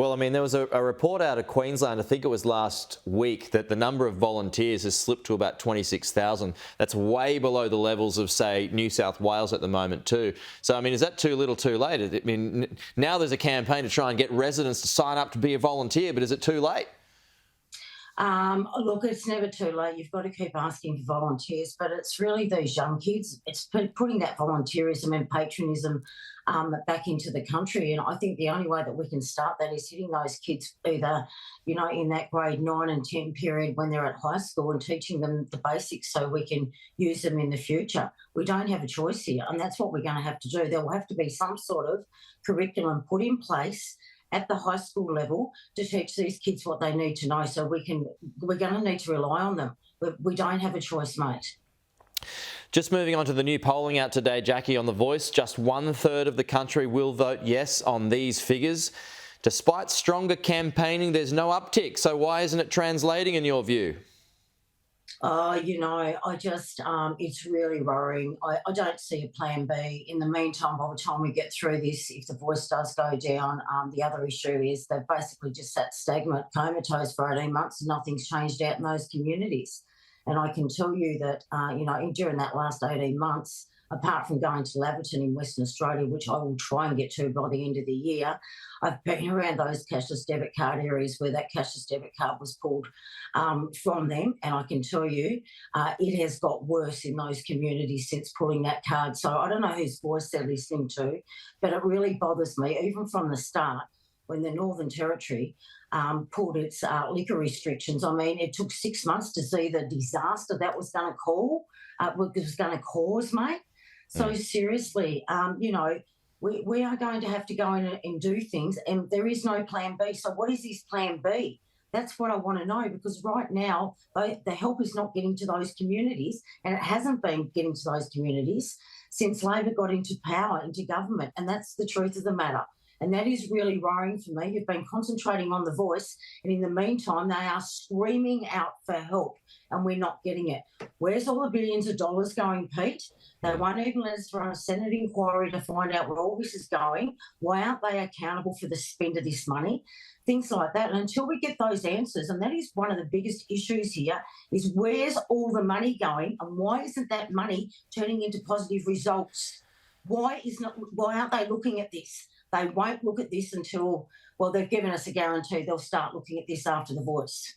Well, I mean, there was a report out of Queensland, I think it was last week, that the number of volunteers has slipped to about 26,000. That's way below the levels of, say, New South Wales at the moment too. So, I mean, is that too little too late? I mean, now there's a campaign to try and get residents to sign up to be a volunteer, but is it too late? Look, it's never too late. You've got to keep asking for volunteers, but it's really these young kids. It's putting that volunteerism and patriotism back into the country. And I think the only way that we can start that is hitting those kids either, in that grade 9 and 10 period when they're at high school and teaching them the basics so we can use them in the future. We don't have a choice here, and that's what we're going to have to do. There will have to be some sort of curriculum put in place at the high school level to teach these kids what they need to know. So we're going to need to rely on them. We don't have a choice, mate. Just moving on to the new polling out today, Jacqui, on The Voice, just 1/3 of the country will vote yes on these figures. Despite stronger campaigning, there's no uptick. So why isn't it translating in your view? It's really worrying. I don't see a plan B. In the meantime, by the time we get through this, if the voice does go down, the other issue is they've basically just sat stagnant, comatose for 18 months and nothing's changed out in those communities. And I can tell you that, during that last 18 months, apart from going to Laverton in Western Australia, which I will try and get to by the end of the year, I've been around those cashless debit card areas where that cashless debit card was pulled from them. And I can tell you it has got worse in those communities since pulling that card. So I don't know whose voice they're listening to, but it really bothers me, even from the start, when the Northern Territory pulled its liquor restrictions. I mean, it took 6 months to see the disaster that was going to cause, mate. So seriously, we are going to have to go in and do things, and there is no plan B. So what is this plan B? That's what I want to know, because right now the help is not getting to those communities, and it hasn't been getting to those communities since Labor got into power, into government, and that's the truth of the matter. And that is really worrying for me. You've been concentrating on The Voice, and in the meantime, they are screaming out for help, and we're not getting it. Where's all the billions of dollars going, Pete? They won't even let us run a Senate inquiry to find out where all this is going. Why aren't they accountable for the spend of this money? Things like that. And until we get those answers, and that is one of the biggest issues here, is where's all the money going, and why isn't that money turning into positive results? Why aren't they looking at this? They won't look at this until, well, they've given us a guarantee they'll start looking at this after The Voice.